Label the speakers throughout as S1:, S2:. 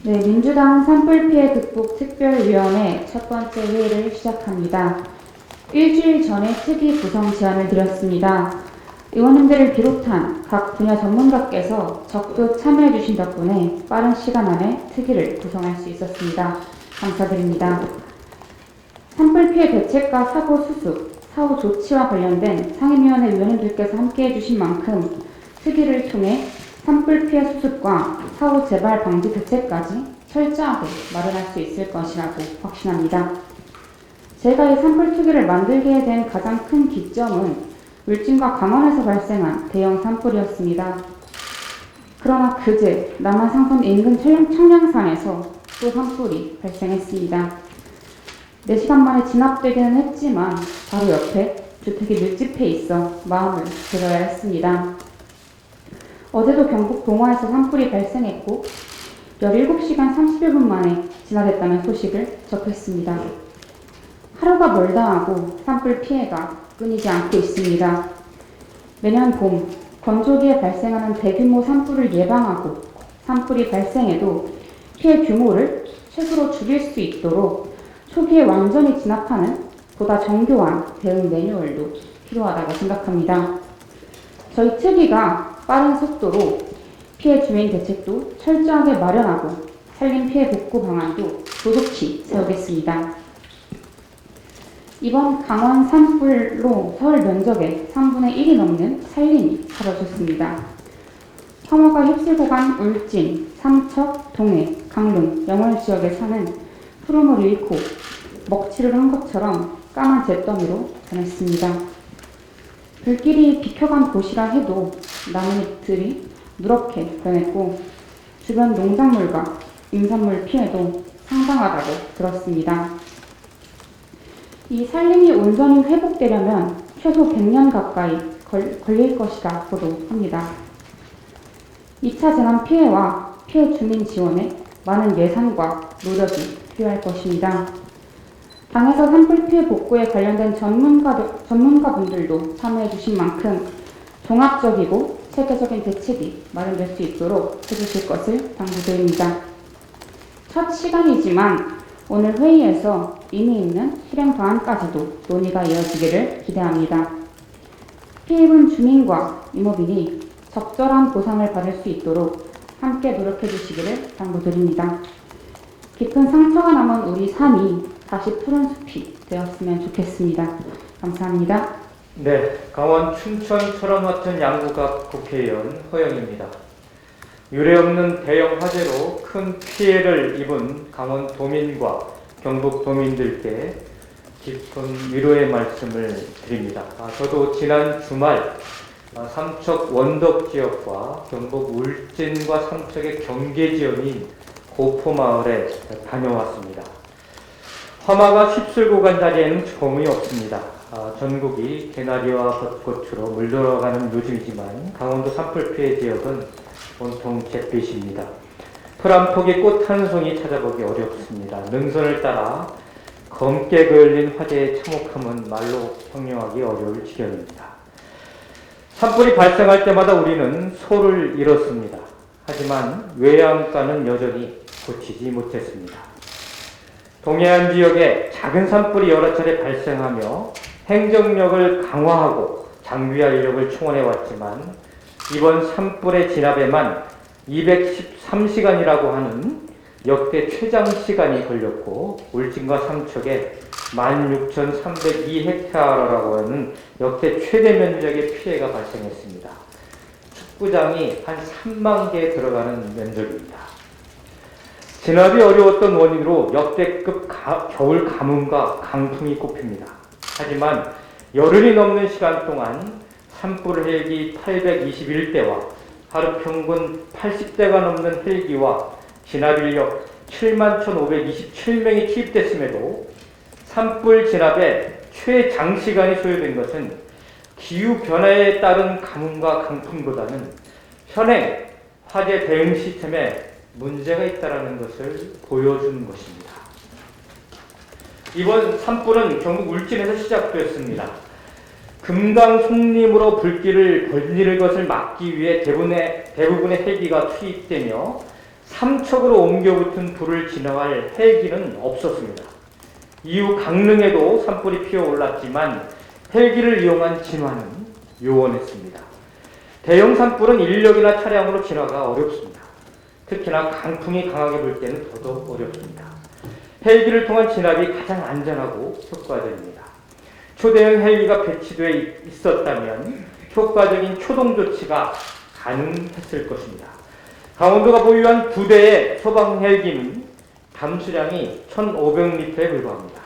S1: 네, 민주당 산불피해 극복 특별위원회 첫 번째 회의를 시작합니다. 일주일 전에 특위 구성 제안을 드렸습니다. 의원님들을 비롯한 각 분야 전문가께서 적극 참여해 주신 덕분에 빠른 시간 안에 특위를 구성할 수 있었습니다. 감사드립니다. 산불피해 대책과 사고 수습, 사후 조치와 관련된 상임위원회 위원님들께서 함께해 주신 만큼 특위를 통해 산불 피해 수습과 사후 재발 방지 대책까지 철저하게 마련할 수 있을 것이라고 확신합니다. 제가 이 산불 특위를 만들게 된 가장 큰 기점은 울진과 강원에서 발생한 대형 산불이었습니다. 그러나 그제 남한 상선 인근 청량산에서 또 산불이 발생했습니다. 4시간 만에 진압되기는 했지만 바로 옆에 주택이 밀집해 있어 마음을 졸여야 했습니다. 어제도 경북 동화에서 산불이 발생했고 17시간 30여 분 만에 진화됐다는 소식을 접했습니다. 하루가 멀다 하고 산불 피해가 끊이지 않고 있습니다. 매년 봄 건조기에 발생하는 대규모 산불을 예방하고 산불이 발생해도 피해 규모를 최소로 줄일 수 있도록 초기에 완전히 진압하는 보다 정교한 대응 매뉴얼도 필요하다고 생각합니다. 저희 특위가 빠른 속도로 피해 주민 대책도 철저하게 마련하고 산림 피해 복구 방안도 조속히 세우겠습니다. 이번 강원 산불로 서울 면적의 3분의 1이 넘는 산림이 사라졌습니다. 혐오가 휩쓸고 간 울진, 삼척, 동해, 강릉, 영월 지역에 사는 푸름을 잃고 먹칠을 한 것처럼 까만 잿더미로 변했습니다. 불길이 비켜간 곳이라 해도 나뭇잎들이 누렇게 변했고 주변 농작물과 임산물 피해도 상당하다고 들었습니다. 이 산림이 온전히 회복되려면 최소 100년 가까이 걸릴 것이라고도 합니다. 2차 재난 피해와 피해 주민 지원에 많은 예산과 노력이 필요할 것입니다. 당에서 산불 피해 복구에 관련된 전문가분들도 참여해 주신 만큼 종합적이고 체계적인 대책이 마련될 수 있도록 해주실 것을 당부드립니다. 첫 시간이지만 오늘 회의에서 이미 있는 실행 방안까지도 논의가 이어지기를 기대합니다. 피해 입은 주민과 임업인이 적절한 보상을 받을 수 있도록 함께 노력해 주시기를 당부드립니다. 깊은 상처가 남은 우리 산이 다시 푸른 숲이 되었으면 좋겠습니다. 감사합니다.
S2: 네, 강원 춘천처럼 같은 양구갑 국회의원 허영입니다. 유례없는 대형 화재로 큰 피해를 입은 강원 도민과 경북 도민들께 깊은 위로의 말씀을 드립니다. 저도 지난 주말 삼척 원덕 지역과 경북 울진과 삼척의 경계 지역인 고포마을에 다녀왔습니다. 화마가 휩쓸고 간 자리에는 조금이 없습니다. 전국이 개나리와 벚꽃으로 물들어가는 요즘이지만 강원도 산불 피해 지역은 온통 잿빛입니다. 풀 한 폭의 꽃 한 송이 찾아보기 어렵습니다. 능선을 따라 검게 그을린 화재의 참혹함은 말로 형용하기 어려울 지경입니다. 산불이 발생할 때마다 우리는 소를 잃었습니다. 하지만 외양간은 여전히 고치지 못했습니다. 동해안 지역에 작은 산불이 여러 차례 발생하며 행정력을 강화하고 장비와 인력을 충원해왔지만 이번 산불의 진압에만 213시간이라고 하는 역대 최장 시간이 걸렸고 울진과 삼척에 16,302헥타르라고 하는 역대 최대 면적의 피해가 발생했습니다. 축구장이 한 3만 개 들어가는 면적입니다. 진압이 어려웠던 원인으로 역대급 겨울 가뭄과 강풍이 꼽힙니다. 하지만 열흘이 넘는 시간 동안 산불 헬기 821대와 하루 평균 80대가 넘는 헬기와 진압 인력 71,527명이 투입됐음에도 산불 진압에 최장시간이 소요된 것은 기후변화에 따른 가뭄과 강풍보다는 현행 화재 대응 시스템에 문제가 있다는 것을 보여준 것입니다. 이번 산불은 경북 울진에서 시작되었습니다. 금강 송림으로 불길을 번질 것을 막기 위해 대부분의 헬기가 투입되며 삼척으로 옮겨붙은 불을 진화할 헬기는 없었습니다. 이후 강릉에도 산불이 피어올랐지만 헬기를 이용한 진화는 요원했습니다. 대형 산불은 인력이나 차량으로 진화가 어렵습니다. 특히나 강풍이 강하게 불 때는 더더욱 어렵습니다. 헬기를 통한 진압이 가장 안전하고 효과적입니다. 초대형 헬기가 배치되어 있었다면 효과적인 초동 조치가 가능했을 것입니다. 강원도가 보유한 2대의 소방 헬기는 담수량이 1,500리터에 불과합니다.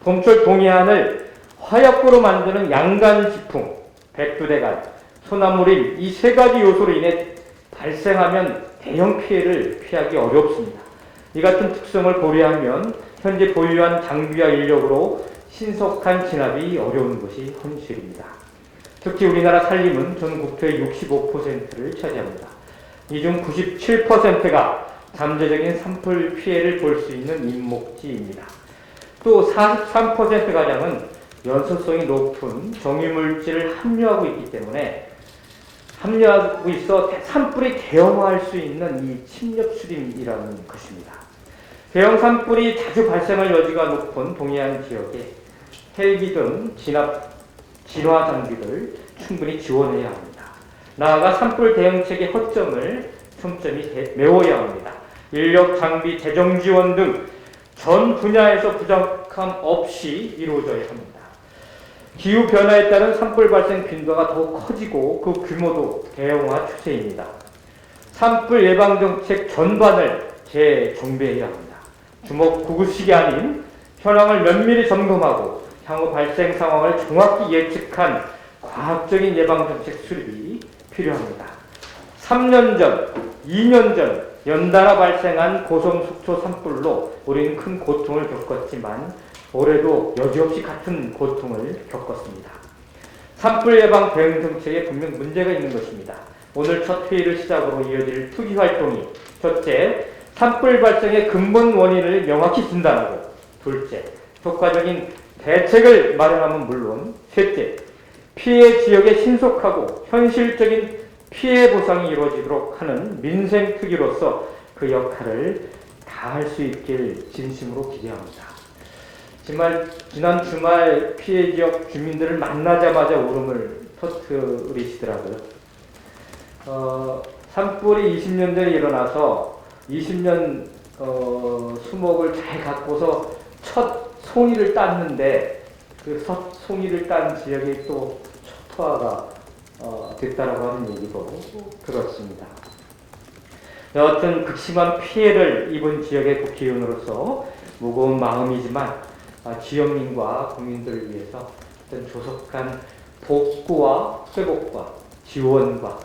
S2: 봄철 동해안을 화약고로 만드는 양간지풍, 백두대간, 소나물인 이 3가지 요소로 인해 발생하면 대형 피해를 피하기 어렵습니다. 이 같은 특성을 고려하면 현재 보유한 장비와 인력으로 신속한 진압이 어려운 것이 현실입니다. 특히 우리나라 산림은 전 국토의 65%를 차지합니다. 이 중 97%가 잠재적인 산불 피해를 볼 수 있는 인목지입니다. 또 43%가량은 연소성이 높은 정유물질을 함유하고 있기 때문에 함유하고 있어 산불이 대형화할 수 있는 이 침nhập 수림이라는 것입니다. 대형 산불이 자주 발생할 여지가 높은 동해안 지역에 헬기 등 진화 장비를 충분히 지원해야 합니다. 나아가 산불 대응책의 허점을 촘촘히 메워야 합니다. 인력, 장비, 재정 지원 등 전 분야에서 부족함 없이 이루어져야 합니다. 기후변화에 따른 산불 발생 빈도가 더욱 커지고 그 규모도 대형화 추세입니다. 산불 예방 정책 전반을 재정비해야 합니다. 주먹구구식이 아닌 현황을 면밀히 점검하고 향후 발생 상황을 정확히 예측한 과학적인 예방 정책 수립이 필요합니다. 3년 전, 2년 전 연달아 발생한 고성 속초 산불로 우리는 큰 고통을 겪었지만 올해도 여지없이 같은 고통을 겪었습니다. 산불 예방 대응 정책에 분명 문제가 있는 것입니다. 오늘 첫 회의를 시작으로 이어질 투기 활동이 첫째, 산불 발생의 근본 원인을 명확히 진단하고 둘째, 효과적인 대책을 마련하면 물론 셋째, 피해 지역에 신속하고 현실적인 피해 보상이 이루어지도록 하는 민생 특위로서 그 역할을 다할 수 있길 진심으로 기대합니다. 지난 주말 피해 지역 주민들을 만나자마자 울음을 터뜨리시더라고요. 산불이 20년 전에 일어나서 20년 수목을 잘 갖고서 첫 송이를 땄는데 그 송이를 딴 지역이 또 초토화가 됐다라고 하는 얘기도 들었습니다. 여하튼 극심한 피해를 입은 지역의 국회의원으로서 무거운 마음이지만 지역민과 국민들을 위해서 어떤 조속한 복구와 회복과 지원과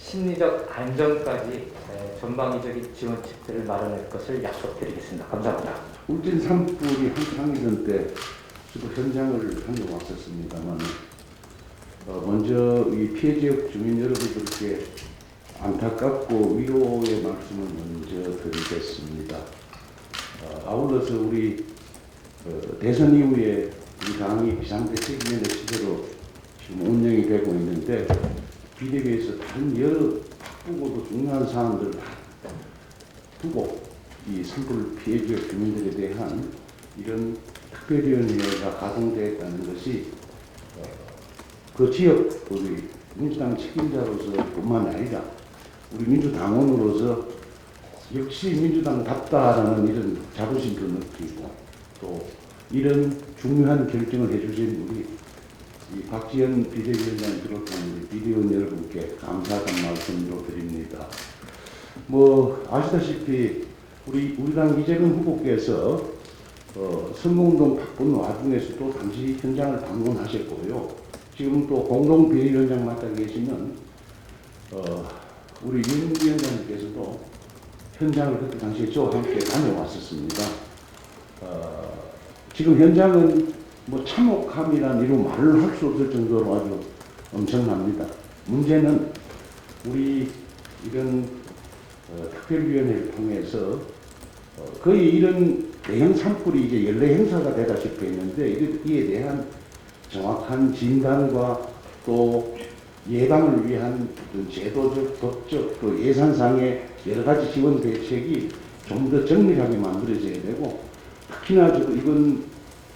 S2: 심리적 안정까지 전방위적인 지원책들을 마련할 것을 약속드리겠습니다. 감사합니다.
S3: 울진 산불이 한창이던 때 저도 현장을 다녀왔었습니다만 먼저 이 피해 지역 주민 여러분들께 안타깝고 위로의 말씀을 먼저 드리겠습니다. 아울러서 우리 대선 이후에 우리 당이 비상대책위원회 시대로 지금 운영이 되고 있는데 비대위에서 다른 여러 바쁘고도 중요한 사안들을 다 두고 이 산불 피해 지역 주민들에 대한 이런 특별위원회가 가동되었다는 것이 그 지역 우리 민주당 책임자로서 뿐만 아니라 우리 민주당원으로서 역시 민주당답다라는 이런 자부심도 느끼고 또 이런 중요한 결정을 해주신 우리 이 박지원 비대위원장 비롯한 우리 비대위원 여러분께 감사하다는 말씀으로 드립니다. 뭐 아시다시피 우리 당 이재명 후보께서 선거운동 바쁜 와중에서도 당시 현장을 방문하셨고요. 지금 또 공동 비대위원장 맡아 계시는 우리 윤 위원장님께서도 현장을 그때 당시에 저와 함께 다녀왔었습니다. 지금 현장은 뭐 참혹함이란 이런 말을 할 수 없을 정도로 아주 엄청납니다. 문제는 우리 이런 특별위원회를 통해서 거의 이런 대형 산불이 이제 연례 행사가 되다시피 했는데 이에 대한 정확한 진단과 또 예방을 위한 어떤 제도적, 법적, 또 예산상의 여러 가지 지원 대책이 좀 더 정밀하게 만들어져야 되고, 특히나 이건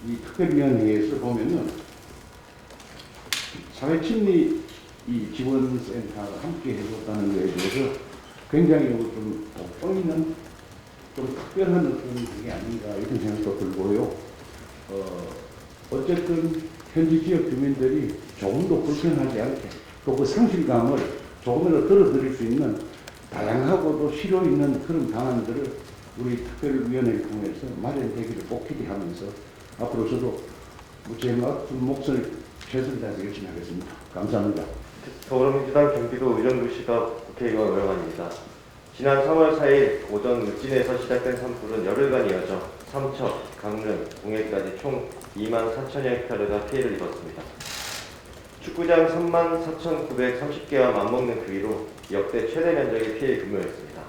S3: 이 특별위원회에서 보면은 사회침리 이 지원센터가 함께 해줬다는 거에 대해서 굉장히 좀 돋보이는 좀 특별한 어떤 게 아닌가 이런 생각도 들고요. 어쨌든 현지 지역 주민들이 조금도 불편하지 않게 또 그 상실감을 조금이라도 덜어드릴 수 있는 다양하고도 실효 있는 그런 방안들을 우리 특별위원회를 통해서 마련되기를 꼭 기대하면서 앞으로 저도 제 몫을 최선을 다해서 열심히 하겠습니다. 감사합니다.
S4: 더불어민주당 경기도 의정부시가 국회의원 오영환입니다. 지난 3월 4일 오전 을진에서 시작된 산불은 열흘간 이어져 삼척, 강릉, 동해까지 총 2만 4천여 헥타르가 피해를 입었습니다. 축구장 3만 4,930개와 맞먹는 크기로 역대 최대 면적의 피해에 규모였습니다.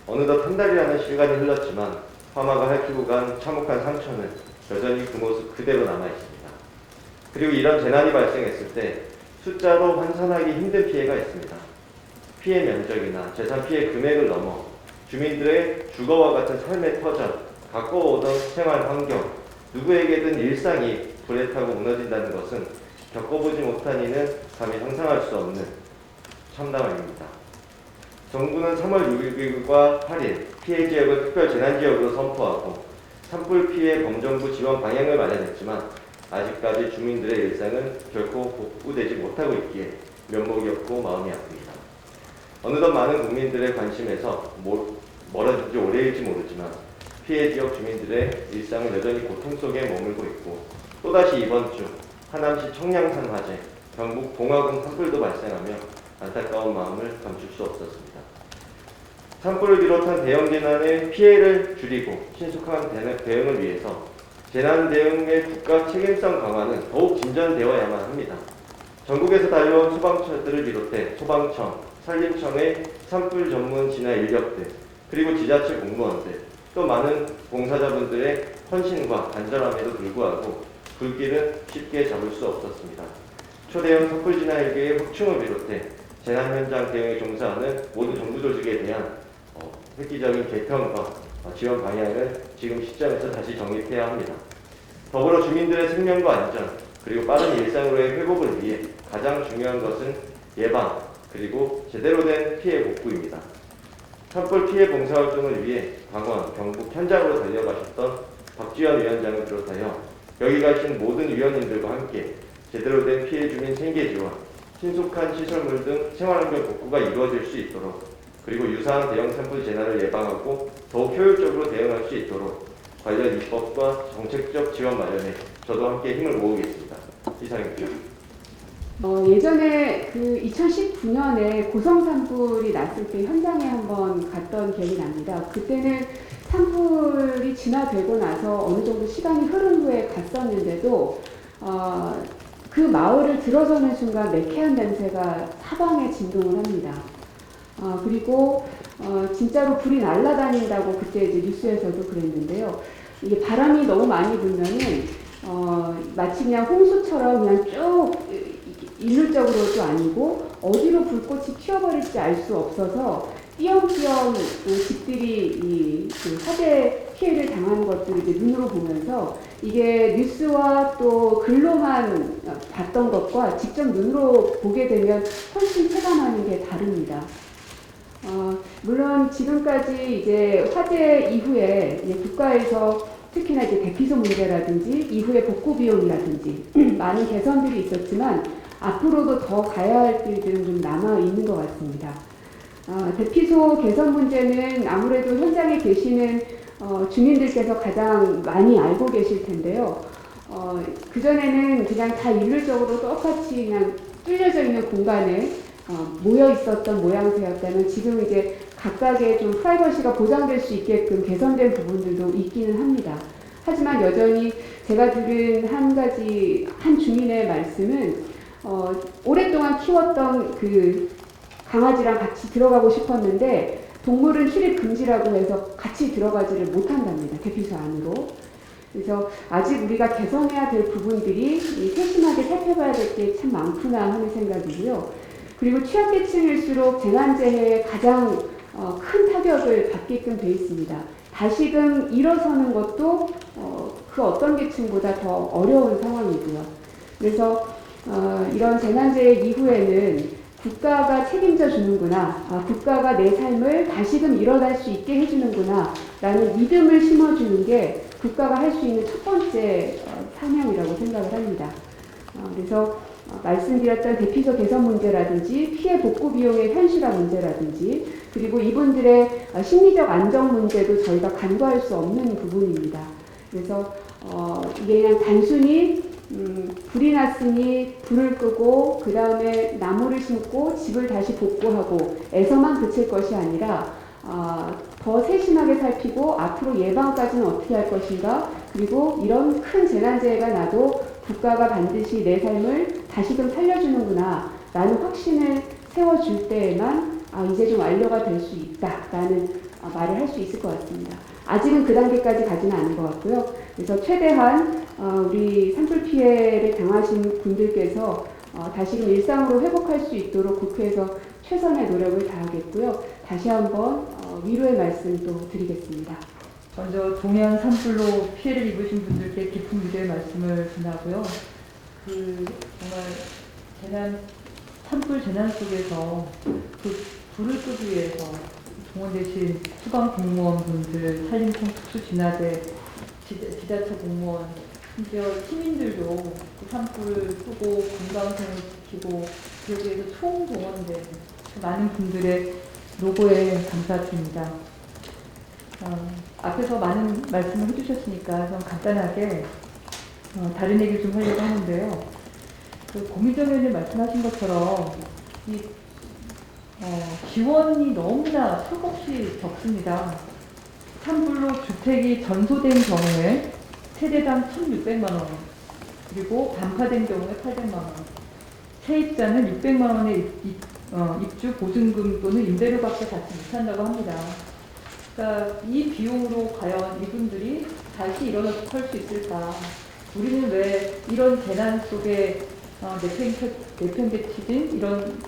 S4: 어느덧 한 달이라는 시간이 흘렀지만 화마가 핥히고 간 참혹한 상처는 여전히 그 모습 그대로 남아있습니다. 그리고 이런 재난이 발생했을 때 숫자로 환산하기 힘든 피해가 있습니다. 피해 면적이나 재산 피해 금액을 넘어 주민들의 주거와 같은 삶의 터전, 가꿔오던 생활 환경, 누구에게든 일상이 불에 타고 무너진다는 것은 겪어보지 못한 이는 감히 상상할 수 없는 참담함입니다. 정부는 3월 6일과 8일 피해 지역을 특별 재난지역으로 선포하고 산불 피해 범정부 지원 방향을 마련했지만 아직까지 주민들의 일상은 결코 복구되지 못하고 있기에 면목이 없고 마음이 아픕니다. 어느덧 많은 국민들의 관심에서 멀어진 지 오래일지 모르지만 피해 지역 주민들의 일상은 여전히 고통 속에 머물고 있고 또다시 이번 주 하남시 청량산 화재, 경북 봉화군 산불도 발생하며 안타까운 마음을 감출 수 없었습니다. 산불을 비롯한 대형 재난의 피해를 줄이고 신속한 대응을 위해서 재난 대응의 국가 책임성 강화는 더욱 진전되어야만 합니다. 전국에서 달려온 소방차들을 비롯해 소방청, 산림청의 산불 전문 진화 인력들, 그리고 지자체 공무원들, 또 많은 봉사자분들의 헌신과 간절함에도 불구하고 불길은 쉽게 잡을 수 없었습니다. 초대형 산불 진화 일개의 확충을 비롯해 재난 현장 대응에 종사하는 모든 정부 조직에 대한 획기적인 개편과 지원 방향을 지금 시점에서 다시 정립해야 합니다. 더불어 주민들의 생명과 안전 그리고 빠른 일상으로의 회복을 위해 가장 중요한 것은 예방 그리고 제대로 된 피해 복구입니다. 산불 피해 봉사활동을 위해 강원, 경북 현장으로 달려가셨던 박지원 위원장을 비롯하여 여기 가신 모든 위원님들과 함께 제대로 된 피해 주민 생계 지원, 신속한 시설물 등 생활환경 복구가 이루어질 수 있도록 그리고 유사한 대형 산불 재난을 예방하고 더욱 효율적으로 대응할 수 있도록 관련 입법과 정책적 지원 마련에 저도 함께 힘을 모으겠습니다. 이상입니다.
S5: 예전에 그 2019년에 고성 산불이 났을 때 현장에 한번 갔던 기억이 납니다. 그때는 산불이 진화되고 나서 어느 정도 시간이 흐른 후에 갔었는데도 그 마을을 들어서는 순간 매캐한 냄새가 사방에 진동을 합니다. 그리고 진짜로 불이 날아다닌다고 그때 이제 뉴스에서도 그랬는데요. 이게 바람이 너무 많이 불면은 마치 그냥 홍수처럼 그냥 쭉 일률적으로도 아니고 어디로 불꽃이 튀어버릴지 알 수 없어서 띄엄띄엄 집들이 그 화재 피해를 당한 것들을 이제 눈으로 보면서 이게 뉴스와 또 글로만 봤던 것과 직접 눈으로 보게 되면 훨씬 체감하는 게 다릅니다. 물론 지금까지 이제 화재 이후에 이제 국가에서 특히나 이제 대피소 문제라든지 이후에 복구 비용이라든지 많은 개선들이 있었지만 앞으로도 더 가야 할 일들은 좀 남아 있는 것 같습니다. 대피소 개선 문제는 아무래도 현장에 계시는 주민들께서 가장 많이 알고 계실 텐데요. 그전에는 그냥 다 일률적으로 똑같이 그냥 뚫려져 있는 공간에 모여 있었던 모양새였다면 지금 이제 각각의 좀 프라이버시가 보장될 수 있게끔 개선된 부분들도 있기는 합니다. 하지만 여전히 제가 들은 한 주민의 말씀은 오랫동안 키웠던 그 강아지랑 같이 들어가고 싶었는데 동물은 출입 금지라고 해서 같이 들어가지를 못한답니다. 대피소 안으로. 그래서 아직 우리가 개선해야 될 부분들이 이 세심하게 살펴봐야 될 게 참 많구나 하는 생각이고요. 그리고 취약계층일수록 재난재해에 가장 큰 타격을 받게끔 돼 있습니다. 다시금 일어서는 것도 그 어떤 계층보다 더 어려운 상황이고요. 그래서 이런 재난재해 이후에는 국가가 책임져 주는구나, 국가가 내 삶을 다시금 일어날 수 있게 해주는구나 라는 믿음을 심어주는 게 국가가 할 수 있는 첫 번째 사명이라고 생각을 합니다. 그래서 말씀드렸던 대피소 개선 문제라든지 피해 복구 비용의 현실화 문제라든지 그리고 이분들의 심리적 안정 문제도 저희가 간과할 수 없는 부분입니다. 그래서 이게 그냥 단순히 불이 났으니 불을 끄고 그 다음에 나무를 심고 집을 다시 복구하고 에서만 그칠 것이 아니라 더 세심하게 살피고 앞으로 예방까지는 어떻게 할 것인가, 그리고 이런 큰 재난재해가 나도 국가가 반드시 내 삶을 다시금 살려주는구나 라는 확신을 세워줄 때에만 이제 좀 완료가 될 수 있다라는 말을 할 수 있을 것 같습니다. 아직은 그 단계까지 가지는 않은 것 같고요. 그래서 최대한 우리 산불 피해를 당하신 분들께서 다시금 일상으로 회복할 수 있도록 국회에서 최선의 노력을 다하겠고요. 다시 한번 위로의 말씀도 드리겠습니다.
S6: 먼저 동해안 산불로 피해를 입으신 분들께 깊은 위로의 말씀을 전하고요. 정말 산불 재난 속에서 그 불을 끄기 위해서 동원되신 소방 공무원분들, 산림청 특수진화대, 지자체 공무원, 심지어 시민들도 그 산불을 끄고 건강생을 지키고 여기에서 총동원된 많은 분들의 노고에 감사드립니다. 앞에서 많은 말씀을 해주셨으니까 좀 간단하게 다른 얘기를 좀 하려고 하는데요. 고민정 의원님 말씀하신 것처럼 이 지원이 너무나 턱없이 적습니다. 산불로 주택이 전소된 경우에 세대당 1,600만 원, 그리고 반파된 경우에 800만 원, 세입자는 600만 원의 입주 보증금 또는 임대료밖에 받지 못한다고 합니다. 그러니까 이 비용으로 과연 이분들이 다시 일어설 수 있을까? 우리는 왜 이런 재난 속에 내팽개쳐진 이런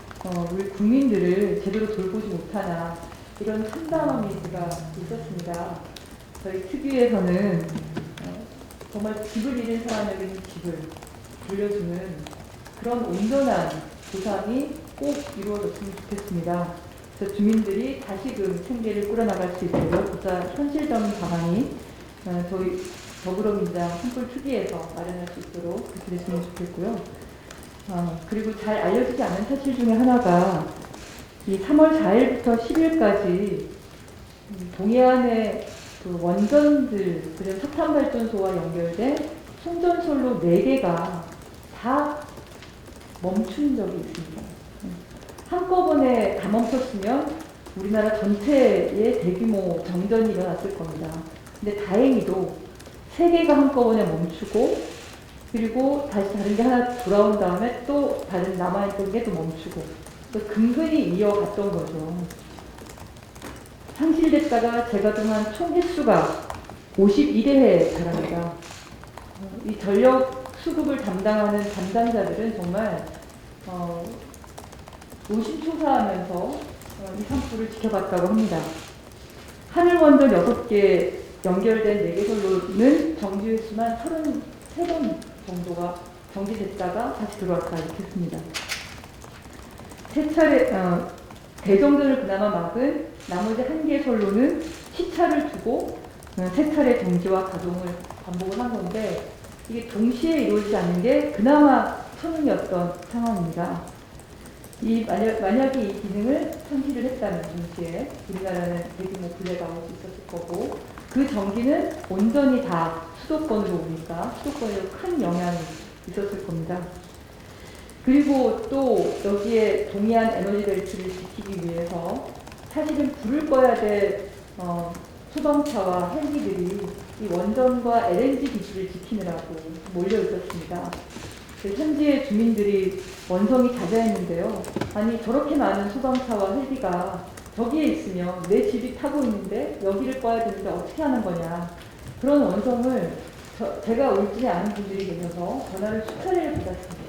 S6: 우리 국민들을 제대로 돌보지 못하나, 이런 참담함이 제가 있었습니다. 저희 특위에서는 정말 집을 잃은 사람에게는 집을 돌려주는 그런 온전한 보상이 꼭 이루어졌으면 좋겠습니다. 그래서 주민들이 다시금 생계를 꾸려나갈 수 있도록 보다 현실적인 방안이 저희 더불어민주당 산불 특위에서 마련할 수 있도록 그렇게 됐으면 좋겠고요. 그리고 잘 알려지지 않은 사실 중에 하나가 이 3월 4일부터 10일까지 동해안의 그 원전들, 그리고 석탄발전소와 연결된 송전솔로 4개가 다 멈춘 적이 있습니다. 한꺼번에 다 멈췄으면 우리나라 전체에 대규모 정전이 일어났을 겁니다. 근데 다행히도 3개가 한꺼번에 멈추고, 그리고 다시 다른 게 하나 돌아온 다음에 또 다른 남아있던 게 또 멈추고, 근근히 이어갔던 거죠. 상실됐다가 재가동한 총 횟수가 51회에 달합니다. 이 전력 수급을 담당하는 담당자들은 정말 노심초사하면서 이 산불을 지켜봤다고 합니다. 하늘원전 6개 연결된 4개 선로는 정지 횟수만 33번 정도가 정지됐다가 다시 들어왔다 이렇게 했습니다. 3차례 대정전을 그나마 막은 나머지 1개 선로는 시차를 두고 3차례 정지와 가동을 반복을 한 건데, 이게 동시에 이루어지지 않는 게 그나마 천운이었던 상황입니다. 만약에 이 기능을 상실을 했다면 동시에 우리나라는 대규모 불해가 올 수 있었을 거고, 그 전기는 온전히 다 수도권으로 오니까 수도권에도 큰 영향이 있었을 겁니다. 그리고 또 여기에 동해안 에너지 벨트를 지키기 위해서 사실은 불을 꺼야 될 소방차와 헬기들이 이 원전과 LNG 기지를 지키느라고 몰려 있었습니다. 현지의 주민들이 원성이 자자했는데요. 아니, 저렇게 많은 소방차와 헬기가 저기에 있으면 내 집이 타고 있는데 여기를 꺼야 되는데 어떻게 하는 거냐. 그런 원성을 제가 울진에 아는 분들이 계셔서 전화를 수차례를 받았습니다.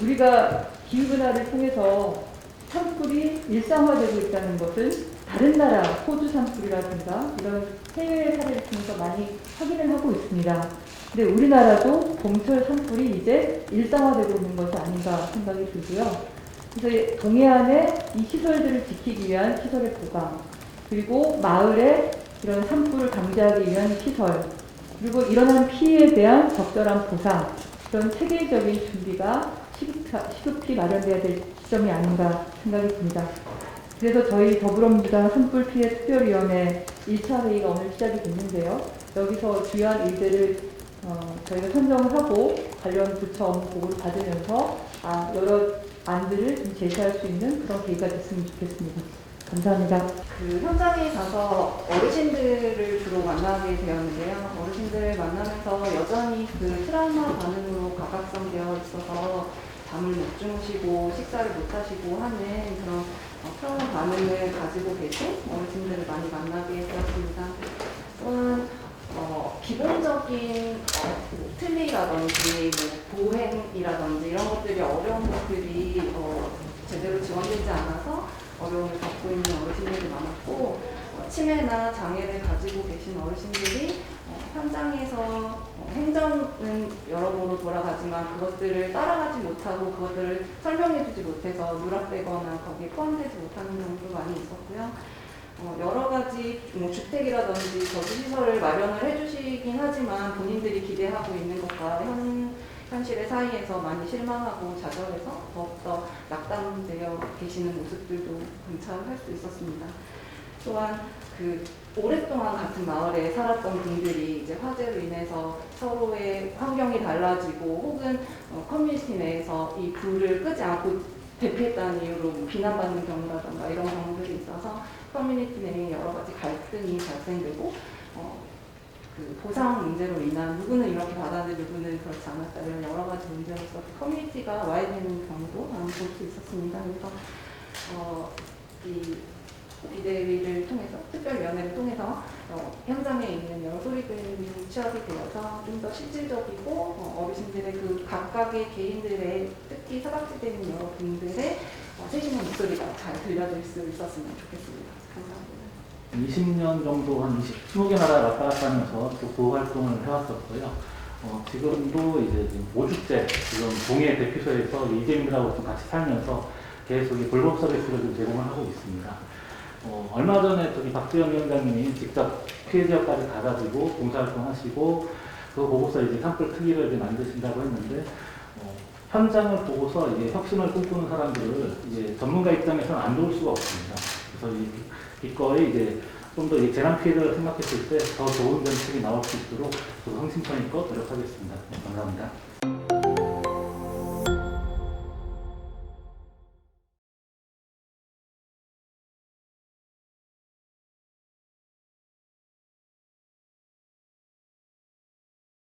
S6: 우리가 기후변화를 통해서 산불이 일상화되고 있다는 것은 다른 나라, 호주 산불이라든가 이런 해외 사례를 통해서 많이 확인을 하고 있습니다. 근데 우리나라도 봄철 산불이 이제 일상화되고 있는 것이 아닌가 생각이 들고요. 그래서 동해안에 이 시설들을 지키기 위한 시설의 보강, 그리고 마을에 이런 산불을 방지하기 위한 시설, 그리고 일어난 피해에 대한 적절한 보상, 그런 체계적인 준비가 시급히 마련돼야 될 지점이 아닌가 생각이 듭니다. 그래서 저희 더불어민주당 산불피해 특별위원회 1차 회의가 오늘 시작이 됐는데요. 여기서 주요한 일들을 저희가 선정을 하고 관련 부처 업무 보고를 받으면서 여러 안들을 좀 제시할 수 있는 그런 계기가 됐으면 좋겠습니다. 감사합니다.
S7: 그 현장에 가서 어르신들을 주로 만나게 되었는데요. 어르신들을 만나면서 여전히 그 트라우마 반응으로 가각성되어 있어서 잠을 못 주무시고 식사를 못 하시고 하는 그런 트라우마 반응을 가지고 계신 어르신들을 많이 만나게 되었습니다. 또한 기본적인 틀니라든지 보행이라든지 이런 것들이 어려운 것들이 제대로 지원되지 않아서 어려움을 겪고 있는 어르신들이 많았고 치매나 장애를 가지고 계신 어르신들이 현장에서 행정은 여러모로 돌아가지만 그것들을 따라가지 못하고 그것들을 설명해주지 못해서 누락되거나 거기에 포함되지 못하는 경우도 많이 있었고요. 여러 가지 주택이라든지 저주시설을 마련을 해주시긴 하지만 본인들이 기대하고 있는 것과 현실의 사이에서 많이 실망하고 좌절해서 더욱더 낙담되어 계시는 모습들도 관찰할 수 있었습니다. 또한 그 오랫동안 같은 마을에 살았던 분들이 이제 화재로 인해서 서로의 환경이 달라지고 혹은 커뮤니티 내에서 이 불을 끄지 않고 대피했다는 이유로 비난받는 경우라든가 이런 경우들이 있어서 커뮤니티 내에 여러 가지 갈등이 발생되고 그 보상 문제로 인한 누구는 이렇게 받았는데 누구는 그렇지 않았다 이런 여러 가지 문제로서 커뮤니티가 와야 되는 경우도 볼 수 있었습니다. 그래서 비대위를 통해서 특별위원회를 통해서 현장에 있는 여러 소리들이 취합이 되어서 좀 더 실질적이고 어르신들의 그 각각의 개인들의 특히 사각지대에 있는 여러 분들의 세심한 목소리가 잘 들려질 수 있었으면 좋겠습니다. 감사합니다.
S8: 20년 정도 한 20개 나라 왔다 갔다 하면서 또 보호 활동을 해왔었고요. 지금도 이제 5주째 지금 동해 대피소에서 이재민들하고 좀 같이 살면서 계속 이 돌봄 서비스를 좀 제공을 하고 있습니다. 얼마 전에 저기 박주영 위원장님이 직접 피해 지역까지 가가지고 봉사활동 하시고 그 보고서 이제 산불 특위를 이제 만드신다고 했는데 현장을 보고서 이제 혁신을 꿈꾸는 사람들을 이제 전문가 입장에서는 안 도울 수가 없습니다. 그래서 이거에 이제 좀 더 재난 피해를 생각했을 때 더 좋은 정책이 나올 수 있도록 저도 성심성의껏 노력하겠습니다. 감사합니다.